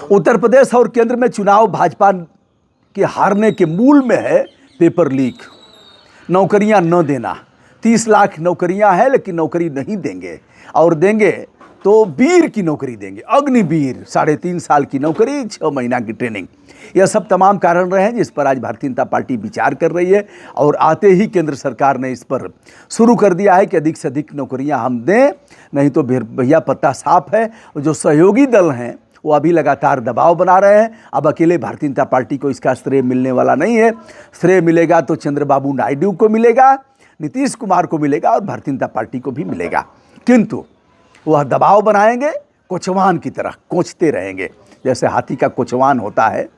उत्तर प्रदेश और केंद्र में चुनाव भाजपा के हारने के मूल में है पेपर लीक, नौकरियां न देना। 30 लाख नौकरियां हैं लेकिन नौकरी नहीं देंगे, और देंगे तो वीर की नौकरी देंगे, अग्निवीर, 3.5 साल की नौकरी, 6 महीना की ट्रेनिंग। यह सब तमाम कारण रहे हैं जिस पर आज भारतीय जनता पार्टी विचार कर रही है, और आते ही केंद्र सरकार ने इस पर शुरू कर दिया है कि अधिक से अधिक नौकरियां हम दें, नहीं तो भैया पत्ता साफ है। जो सहयोगी दल हैं वो अभी लगातार दबाव बना रहे हैं। अब अकेले भारतीय जनता पार्टी को इसका श्रेय मिलने वाला नहीं है। श्रेय मिलेगा तो चंद्रबाबू नायडू को मिलेगा, नीतीश कुमार को मिलेगा और भारतीय जनता पार्टी को भी मिलेगा, किंतु वह दबाव बनाएंगे, कोचवान की तरह कोचते रहेंगे, जैसे हाथी का कोचवान होता है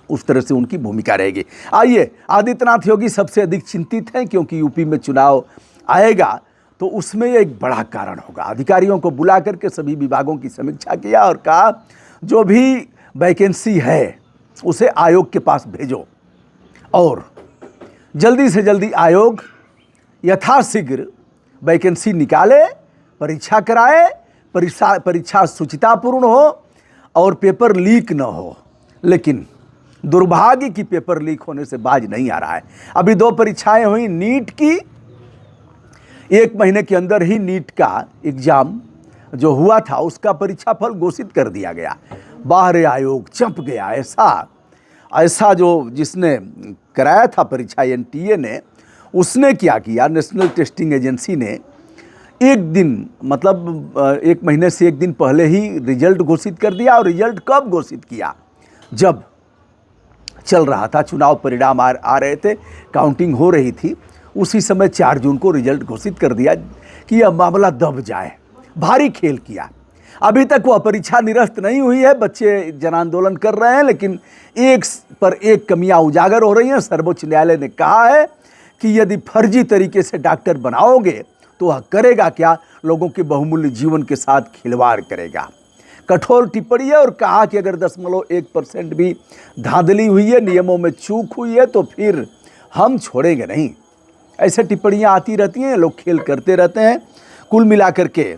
उस तरह से उनकी भूमिका रहेगी। आइए, आदित्यनाथ योगी सबसे अधिक चिंतित हैं क्योंकि यूपी में चुनाव आएगा तो उसमें एक बड़ा कारण होगा। अधिकारियों को बुला करके सभी विभागों की समीक्षा किया और कहा जो भी वैकेंसी है उसे आयोग के पास भेजो, और जल्दी से जल्दी आयोग यथाशीघ्र वैकेंसी निकाले, परीक्षा कराए, परीक्षा शुचितापूर्ण हो और पेपर लीक न हो। लेकिन दुर्भाग्य की पेपर लीक होने से बाज नहीं आ रहा है। अभी 2 परीक्षाएं हुई नीट की, 1 महीने के अंदर ही नीट का एग्जाम जो हुआ था उसका परीक्षा फल घोषित कर दिया गया। बाहर आयोग चंप गया। ऐसा जो जिसने कराया था परीक्षा एनटीए ने, उसने क्या किया, नेशनल टेस्टिंग एजेंसी ने 1 दिन मतलब 1 महीने से 1 दिन पहले ही रिजल्ट घोषित कर दिया। और रिजल्ट कब घोषित किया? जब चल रहा था, चुनाव परिणाम आ रहे थे, काउंटिंग हो रही थी, उसी समय 4 जून को रिजल्ट घोषित कर दिया कि यह मामला दब जाए। भारी खेल किया। अभी तक वह परीक्षा निरस्त नहीं हुई है, बच्चे जन आंदोलन कर रहे हैं, लेकिन एक पर एक कमियां उजागर हो रही हैं। सर्वोच्च न्यायालय ने कहा है कि यदि फर्जी तरीके से डॉक्टर बनाओगे तो वह करेगा क्या? लोगों के बहुमूल्य जीवन के साथ खिलवाड़ करेगा। कठोर टिप्पणी है और कहा कि अगर 0.1% भी धांधली हुई है, नियमों में चूक हुई है तो फिर हम छोड़ेंगे नहीं। ऐसे टिप्पणियां आती रहती हैं, लोग खेल करते रहते हैं। कुल मिलाकर के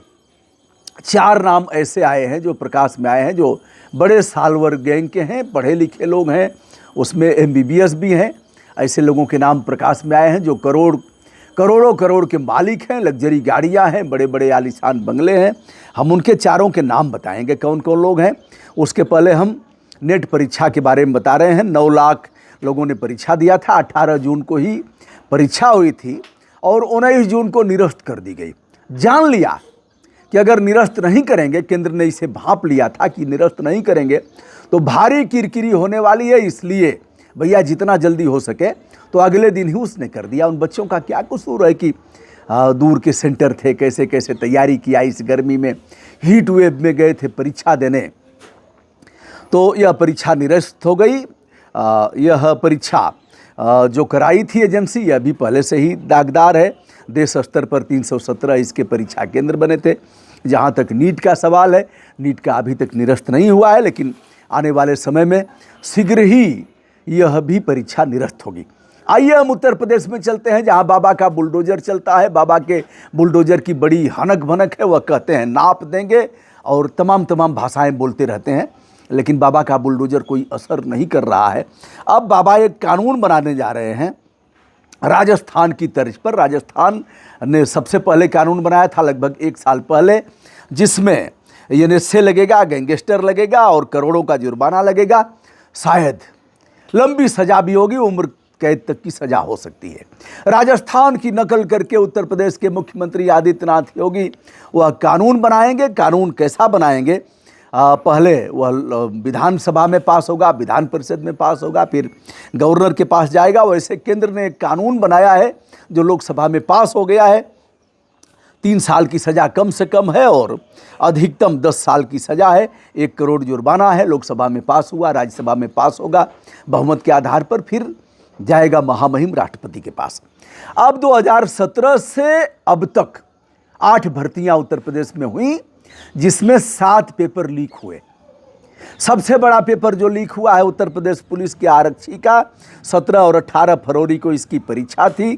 4 नाम ऐसे आए हैं जो प्रकाश में आए हैं, जो बड़े सालवर गैंग के हैं, पढ़े लिखे लोग हैं, उसमें MBBS भी हैं। ऐसे लोगों के नाम प्रकाश में आए हैं जो करोड़ों के मालिक हैं, लग्जरी गाड़ियां हैं, बड़े बड़े आलीशान बंगले हैं। हम उनके 4 के नाम बताएंगे कौन कौन लोग हैं। उसके पहले हम नेट परीक्षा के बारे में बता रहे हैं। 9 लाख लोगों ने परीक्षा दिया था। 18 जून को ही परीक्षा हुई थी और 19 जून को निरस्त कर दी गई। जान लिया कि अगर निरस्त नहीं करेंगे, केंद्र ने इसे भांप लिया था कि निरस्त नहीं करेंगे तो भारी किरकिरी होने वाली है, इसलिए भैया जितना जल्दी हो सके तो अगले दिन ही उसने कर दिया। उन बच्चों का क्या कसूर है कि दूर के सेंटर थे, कैसे कैसे तैयारी किया, इस गर्मी में हीट वेव में गए थे परीक्षा देने, तो यह परीक्षा निरस्त हो गई। यह परीक्षा जो कराई थी एजेंसी, यह भी पहले से ही दागदार है। देश स्तर पर 317 इसके परीक्षा केंद्र बने थे। जहाँ तक नीट का सवाल है, नीट का अभी तक निरस्त नहीं हुआ है, लेकिन आने वाले समय में शीघ्र ही यह भी परीक्षा निरस्त होगी। आइए हम उत्तर प्रदेश में चलते हैं, जहाँ बाबा का बुलडोजर चलता है। बाबा के बुलडोजर की बड़ी हनक भनक है। वह कहते हैं नाप देंगे और तमाम भाषाएं बोलते रहते हैं, लेकिन बाबा का बुलडोजर कोई असर नहीं कर रहा है। अब बाबा एक कानून बनाने जा रहे हैं राजस्थान की तर्ज पर। राजस्थान ने सबसे पहले कानून बनाया था लगभग 1 साल पहले, जिसमें NSA लगेगा, गैंगस्टर लगेगा और करोड़ों का जुर्माना लगेगा। शायद लंबी सजा भी होगी, उम्र कैद तक की सजा हो सकती है। राजस्थान की नकल करके उत्तर प्रदेश के मुख्यमंत्री आदित्यनाथ योगी वह कानून बनाएंगे। कानून कैसा बनाएंगे? पहले वह विधानसभा में पास होगा, विधान परिषद में पास होगा, फिर गवर्नर के पास जाएगा। वैसे केंद्र ने एक कानून बनाया है जो लोकसभा में पास हो गया है। 3 साल की सज़ा कम से कम है और अधिकतम 10 साल की सज़ा है। 1 करोड़ जुर्माना है। लोकसभा में पास हुआ, राज्यसभा में पास होगा, बहुमत के आधार पर फिर जाएगा महामहिम राष्ट्रपति के पास। अब 2017 से अब तक 8 भर्तियां उत्तर प्रदेश में हुई, जिसमें 7 पेपर लीक हुए। सबसे बड़ा पेपर जो लीक हुआ है उत्तर प्रदेश पुलिस के आरक्षी का, 17 और 18 फरवरी को इसकी परीक्षा थी।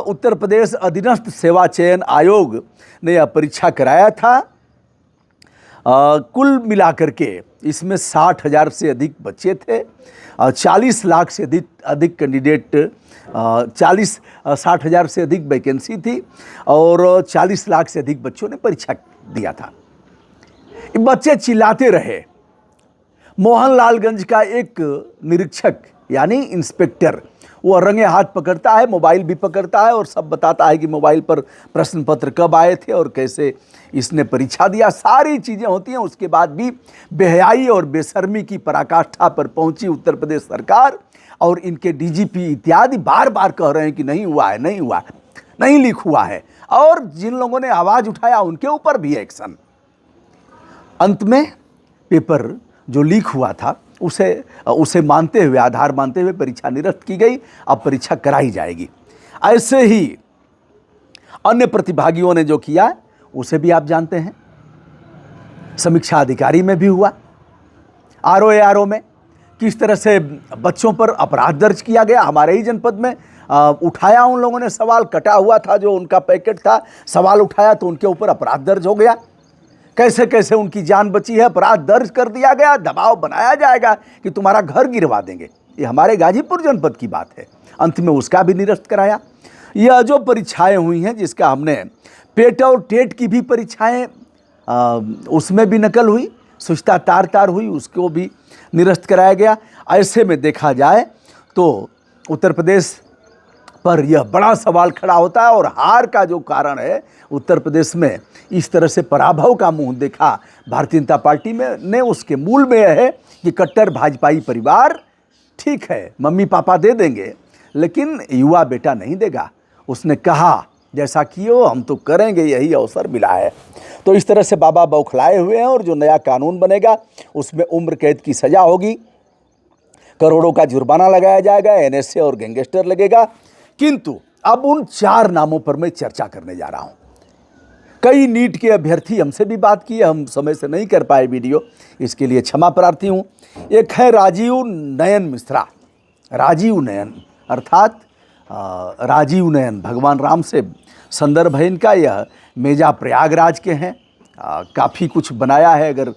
उत्तर प्रदेश अधीनस्थ सेवा चयन आयोग ने यह परीक्षा कराया था। कुल मिलाकर के इसमें 60,000 से अधिक बच्चे थे, 40 लाख से अधिक कैंडिडेट, 60,000 से अधिक वैकेंसी थी और 40 लाख से अधिक बच्चों ने परीक्षा दिया था। बच्चे चिल्लाते रहे। मोहनलालगंज का एक निरीक्षक यानी इंस्पेक्टर, वो रंगे हाथ पकड़ता है, मोबाइल भी पकड़ता है और सब बताता है कि मोबाइल पर प्रश्न पत्र कब आए थे और कैसे इसने परीक्षा दिया, सारी चीज़ें होती हैं। उसके बाद भी बेहयाई और बेशर्मी की पराकाष्ठा पर पहुंची उत्तर प्रदेश सरकार और इनके डीजीपी इत्यादि बार बार कह रहे हैं कि नहीं हुआ है, नहीं हुआ, नहीं लीक हुआ है, और जिन लोगों ने आवाज़ उठाया उनके ऊपर भी एक्शन। अंत में पेपर जो लीक हुआ था उसे मानते हुए, आधार मानते हुए परीक्षा निरस्त की गई। अब परीक्षा कराई जाएगी। ऐसे ही अन्य प्रतिभागियों ने जो किया उसे भी आप जानते हैं। समीक्षा अधिकारी में भी हुआ, आरओ में किस तरह से बच्चों पर अपराध दर्ज किया गया। हमारे ही जनपद में उठाया उन लोगों ने सवाल, कटा हुआ था जो उनका पैकेट था, सवाल उठाया तो उनके ऊपर अपराध दर्ज हो गया। कैसे कैसे उनकी जान बची है, अपराध दर्ज कर दिया गया, दबाव बनाया जाएगा कि तुम्हारा घर गिरवा देंगे। ये हमारे गाजीपुर जनपद की बात है। अंत में उसका भी निरस्त कराया। यह जो परीक्षाएं हुई हैं, जिसका हमने पेट और टेट की भी परीक्षाएं, उसमें भी नकल हुई, सुचता तार हुई, उसको भी निरस्त कराया गया। ऐसे में देखा जाए तो उत्तर प्रदेश पर यह बड़ा सवाल खड़ा होता है और हार का जो कारण है, उत्तर प्रदेश में इस तरह से पराभव का मुंह देखा भारतीय जनता पार्टी में ने, उसके मूल में यह है कि कट्टर भाजपाई परिवार ठीक है मम्मी पापा दे देंगे लेकिन युवा बेटा नहीं देगा। उसने कहा जैसा कियो हम तो करेंगे, यही अवसर मिला है। तो इस तरह से बाबा बौखलाए हुए हैं और जो नया कानून बनेगा उसमें उम्र कैद की सज़ा होगी, करोड़ों का जुर्माना लगाया जाएगा, एनएसए और गैंगस्टर लगेगा। किंतु अब उन 4 नामों पर मैं चर्चा करने जा रहा हूं। कई नीट के अभ्यर्थी हमसे भी बात की, हम समय से नहीं कर पाए वीडियो, इसके लिए क्षमा प्रार्थी हूं। एक है राजीव नयन मिश्रा, राजीव नयन अर्थात राजीव नयन, भगवान राम से संदर्भ है इनका। यह मेजा प्रयागराज के हैं, काफ़ी कुछ बनाया है। अगर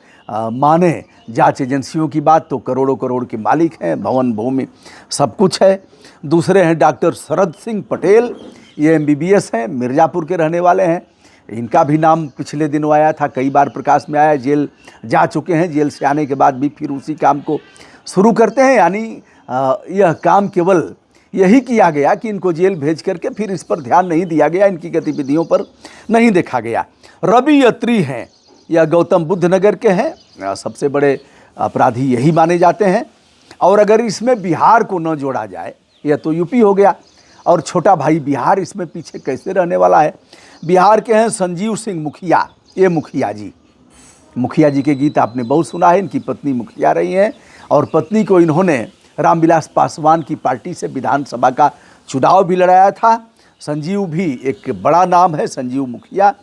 माने जांच एजेंसियों की बात तो करोड़ों करोड़ के मालिक हैं, भवन भूमि सब कुछ है। दूसरे हैं डॉक्टर शरद सिंह पटेल, ये MBBS हैं, मिर्ज़ापुर के रहने वाले हैं। इनका भी नाम पिछले दिनों आया था, कई बार प्रकाश में आया, जेल जा चुके हैं। जेल से आने के बाद भी फिर उसी काम को शुरू करते हैं, यानी यह काम केवल यही किया गया कि इनको जेल भेज करके फिर इस पर ध्यान नहीं दिया गया, इनकी गतिविधियों पर नहीं देखा गया। रवि अत्री हैं, यह गौतम बुद्ध नगर के हैं, सबसे बड़े अपराधी यही माने जाते हैं। और अगर इसमें बिहार को न जोड़ा जाए, यह तो यूपी हो गया, और छोटा भाई बिहार इसमें पीछे कैसे रहने वाला है। बिहार के हैं संजीव सिंह मुखिया, ये मुखिया जी के गीत आपने बहुत सुना है। इनकी पत्नी मुखिया रही हैं और पत्नी को इन्होंने रामविलास पासवान की पार्टी से विधानसभा का चुनाव भी लड़ाया था। संजीव भी एक बड़ा नाम है, संजीव मुखिया,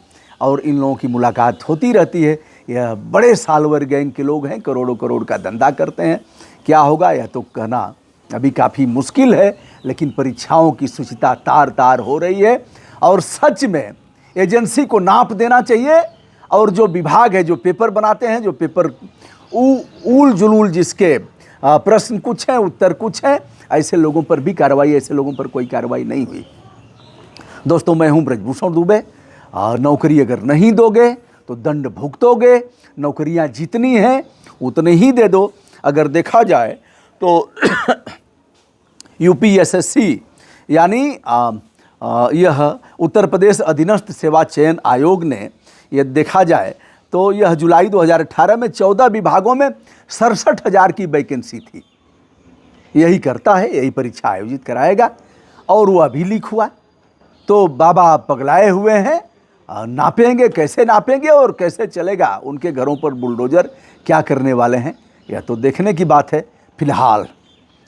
और इन लोगों की मुलाकात होती रहती है। यह बड़े सालवर गैंग के लोग हैं, करोड़ों करोड़ का धंधा करते हैं। क्या होगा यह तो कहना अभी काफ़ी मुश्किल है, लेकिन परीक्षाओं की शुचिता तार हो रही है और सच में एजेंसी को नाप देना चाहिए। और जो विभाग है, जो पेपर बनाते हैं, जो पेपर ऊल जुलूल जिसके प्रश्न कुछ हैं उत्तर कुछ हैं, ऐसे लोगों पर भी कार्रवाई, ऐसे लोगों पर कोई कार्रवाई नहीं हुई। दोस्तों, मैं हूं ब्रजभूषण दुबे। नौकरी अगर नहीं दोगे तो दंड भुगतोगे। नौकरियां जितनी हैं उतनी ही दे दो। अगर देखा जाए तो UPSSC यानी यह उत्तर प्रदेश अधीनस्थ सेवा चयन आयोग ने, यह देखा जाए तो यह जुलाई 2018 में 14 विभागों में 67,000 की वैकेंसी थी। यही करता है, यही परीक्षा आयोजित कराएगा और वो अभी लीक हुआ। तो बाबा पगलाए हुए हैं, नापेंगे, कैसे नापेंगे और कैसे चलेगा, उनके घरों पर बुलडोजर क्या करने वाले हैं, यह तो देखने की बात है। फिलहाल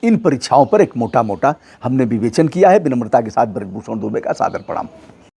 इन परीक्षाओं पर एक मोटा हमने विवेचन किया है। विनम्रता के साथ ब्रजभूषण दुबे का सादर प्रणाम।